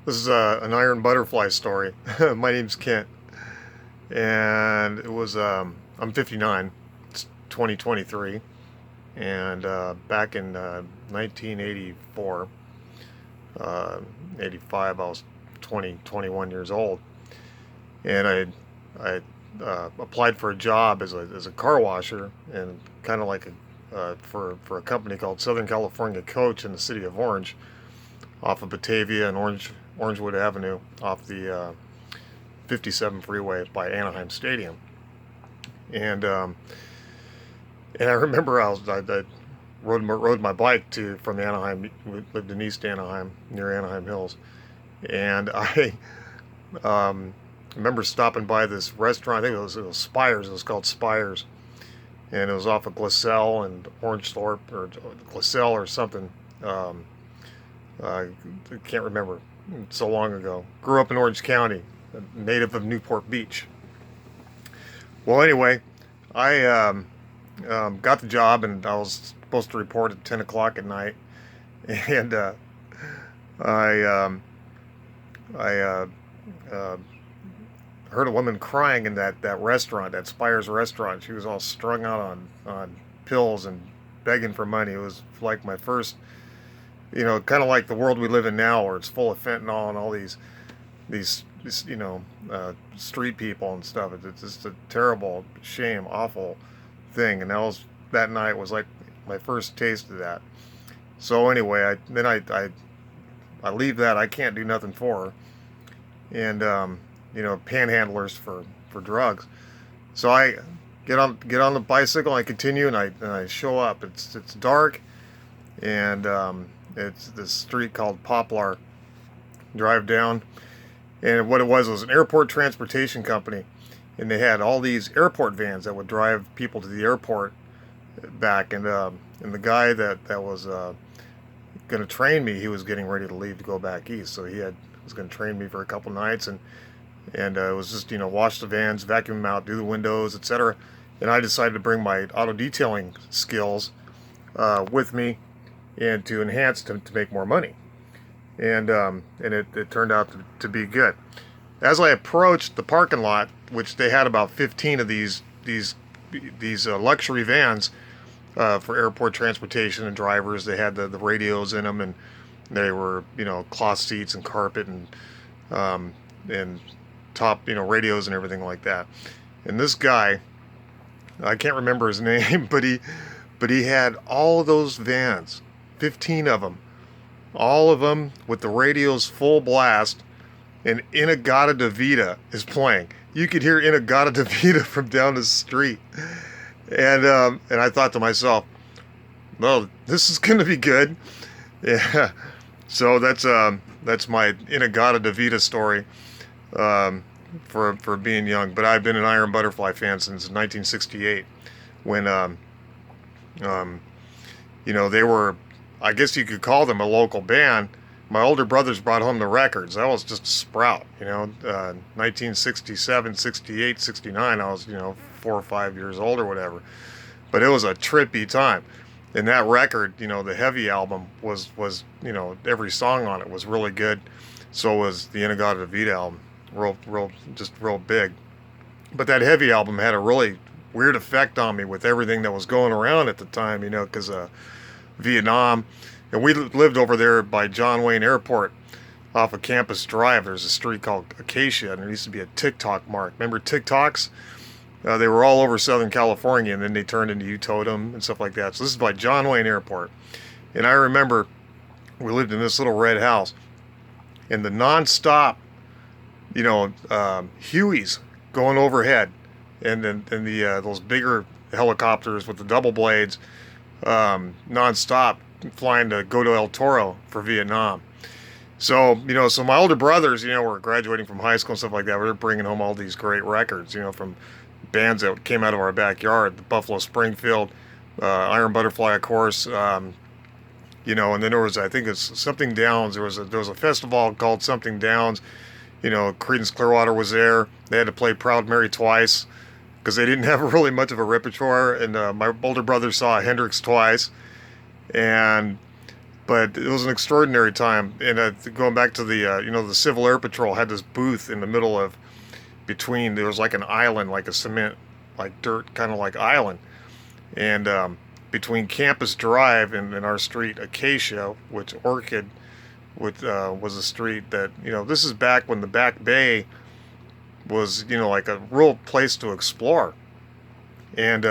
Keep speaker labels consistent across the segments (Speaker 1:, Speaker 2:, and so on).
Speaker 1: This is an iron butterfly story. My name's Kent, and I'm 59. It's 2023, and back in 1984, uh, 85, I was 21 years old, and I applied for a job as a car washer, and kind of like for a company called Southern California Coach in the city of Orange, off of Batavia and Orangewood Avenue, off the 57 freeway by Anaheim Stadium. And and I remember I rode my bike from Anaheim. We lived in East Anaheim, near Anaheim Hills, and I remember stopping by this restaurant. I think it was Spires. It was called Spires, and it was off of Glasell and Orangethorpe, or Glasell or something. I can't remember. It's so long ago. Grew up in Orange County, a native of Newport Beach. Well, anyway, I got the job, and I was supposed to report at 10 o'clock at night. And I, I heard a woman crying in that restaurant, that Spires restaurant. She was all strung out on pills and begging for money. It was like my first, kind of like the world we live in now, where it's full of fentanyl and all these street people and stuff. It's just a terrible, shame, awful thing. And that night was like my first taste of that. So anyway, I leave that. I can't do nothing for her, and panhandlers for drugs. So I get on the bicycle. I continue, and I show up. It's dark, and it's this street called Poplar. Drive down, and what it was an airport transportation company, and they had all these airport vans that would drive people to the airport back. And the guy that was going to train me, he was getting ready to leave to go back east, so was going to train me for a couple nights, and it was just wash the vans, vacuum them out, do the windows, etc. And I decided to bring my auto detailing skills with me, and to enhance to make more money. And it turned out to be good. As I approached the parking lot, which they had about 15 of these luxury vans for airport transportation and drivers. They had the radios in them, and they were cloth seats and carpet and top radios and everything like that. And this guy, I can't remember his name, but he had all of those vans, 15 of them, all of them with the radios full blast, and In-A-Gadda-Da-Vida is playing. You could hear In-A-Gadda-Da-Vida from down the street. And I thought to myself, well, this is going to be good. Yeah. So that's my In-A-Gadda-Da-Vida story for being young. But I've been an Iron Butterfly fan since 1968, when they were, I guess you could call them a local band. My older brothers brought home the records. That was just a sprout, 1967, 68, 69. I was, 4 or 5 years old or whatever. But it was a trippy time. And that record, the Heavy album was every song on it was really good. So was the In-A-Gadda-Da-Vida album, real big. But that Heavy album had a really weird effect on me with everything that was going around at the time, because Vietnam. And we lived over there by John Wayne Airport off of Campus Drive. There's a street called Acacia, and there used to be a TikTok mark. Remember TikToks? They were all over Southern California, and then they turned into Utotem and stuff like that. So this is by John Wayne Airport. And I remember we lived in this little red house, and the nonstop, Hueys going overhead, and then the those bigger helicopters with the double blades, nonstop flying to go to El Toro for Vietnam. So, so my older brothers, were graduating from high school and stuff like that. We were bringing home all these great records, from bands that came out of our backyard, the Buffalo Springfield, Iron Butterfly, of course, and then there was, I think it's Something Downs. There was a festival called Something Downs. Creedence Clearwater was there. They had to play Proud Mary twice because they didn't have really much of a repertoire. And my older brother saw Hendrix twice. And But it was an extraordinary time. And going back to the the Civil Air Patrol had this booth in the middle of between. There was like an island, like a cement, like dirt, kind of like island, and between Campus Drive and our street Acacia, which Orchid, was a street that this is back when the Back Bay was like a real place to explore, and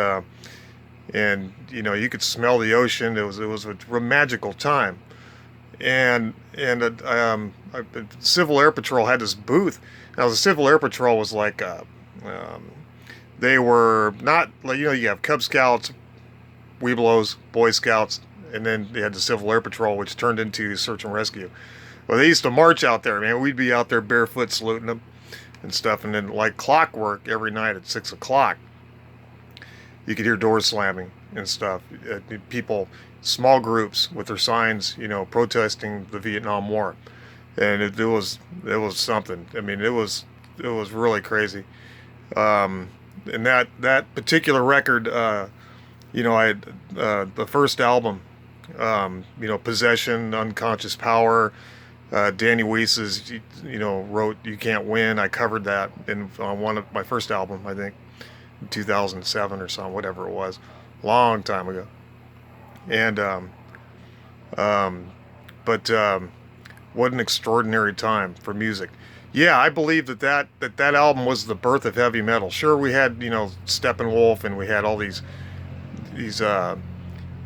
Speaker 1: you could smell the ocean. It was a magical time, and Civil Air Patrol had this booth. Now the Civil Air Patrol was like they were not like you have Cub Scouts, Webelos, Boy Scouts, and then they had the Civil Air Patrol, which turned into Search and Rescue. Well, they used to march out there, man. We'd be out there barefoot saluting them and stuff, and then like clockwork every night at 6 o'clock, you could hear doors slamming and stuff. People, small groups with their signs, protesting the Vietnam War, and it was something. I mean, it was really crazy. And that particular record, I had the first album, Possession, Unconscious Power. Danny Weiss's, wrote "You Can't Win." I covered that on one of my first album, I think, in 2007 or something, whatever it was, long time ago. And what an extraordinary time for music. Yeah, I believe that album was the birth of heavy metal. Sure, we had Steppenwolf, and we had all these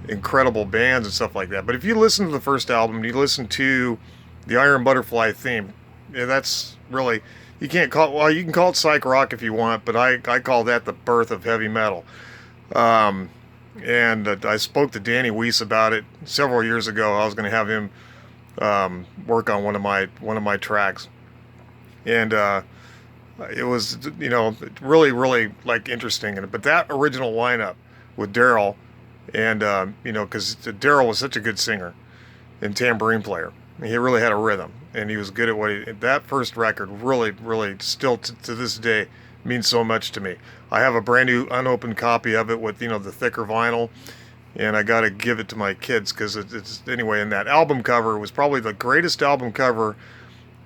Speaker 1: incredible bands and stuff like that. But if you listen to the first album, you listen to the Iron Butterfly theme, yeah, that's really, you can't call it, well, you can call it psych rock if you want, but I call that the birth of heavy metal. And I spoke to Danny Weiss about it several years ago. I was going to have him work on one of my tracks, and it was really really like interesting. But that original lineup with Daryl, and because Daryl was such a good singer and tambourine player. He really had a rhythm, and he was good at what he. That first record really, really, still to this day, means so much to me. I have a brand new unopened copy of it with the thicker vinyl, and I got to give it to my kids because it's anyway. And that album cover was probably the greatest album cover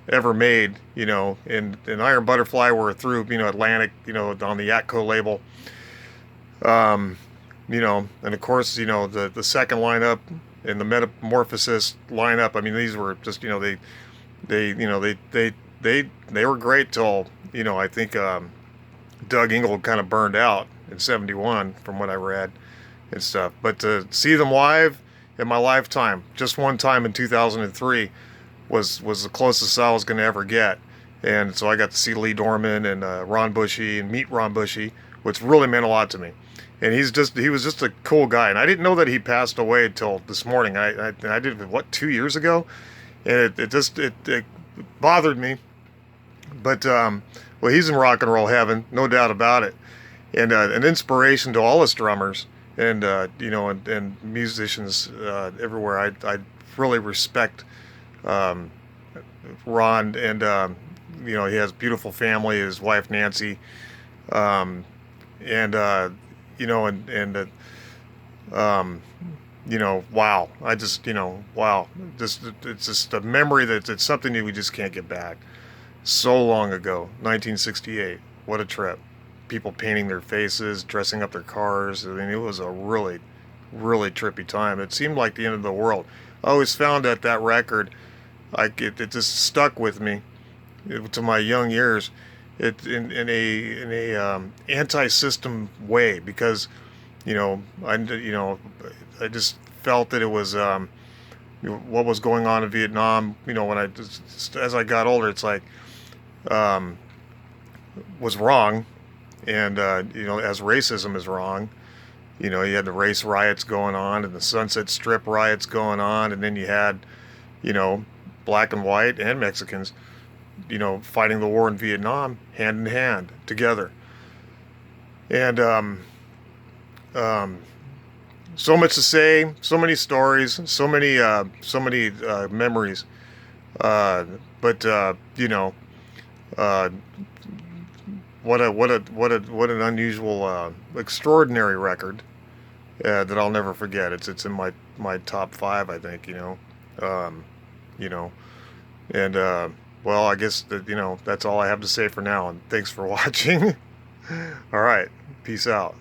Speaker 1: ever made. And Iron Butterfly were through Atlantic, on the Atco label. And of course the second lineup. In the Metamorphosis lineup, I mean, these were just they were great till I think Doug Ingold kind of burned out in '71 from what I read and stuff. But to see them live in my lifetime, just one time in 2003, was the closest I was going to ever get. And so I got to see Lee Dorman and Ron Bushy and meet Ron Bushy, which really meant a lot to me. And he was just a cool guy. And I didn't know that he passed away until this morning. I did, 2 years ago? And it bothered me. But, well, he's in rock and roll heaven, no doubt about it. And an inspiration to all us drummers and, and musicians everywhere. I really respect Ron. And, he has a beautiful family, his wife Nancy. Wow. I just, wow. It's just a memory it's something that we just can't get back. So long ago, 1968. What a trip. People painting their faces, dressing up their cars. I mean, it was a really, really trippy time. It seemed like the end of the world. I always found that record, it just stuck with me to my young years. In a anti-system way, because I just felt that it was what was going on in Vietnam. When as I got older, it's like was wrong, and as racism is wrong. You had the race riots going on and the Sunset Strip riots going on, and then you had black and white and Mexicans fighting the war in Vietnam hand in hand together. And so much to say, so many stories, so many memories. But what an unusual, extraordinary record that I'll never forget. It's in my top 5, I think. Um, you know, and well, I guess that, that's all I have to say for now. And thanks for watching. All right, peace out.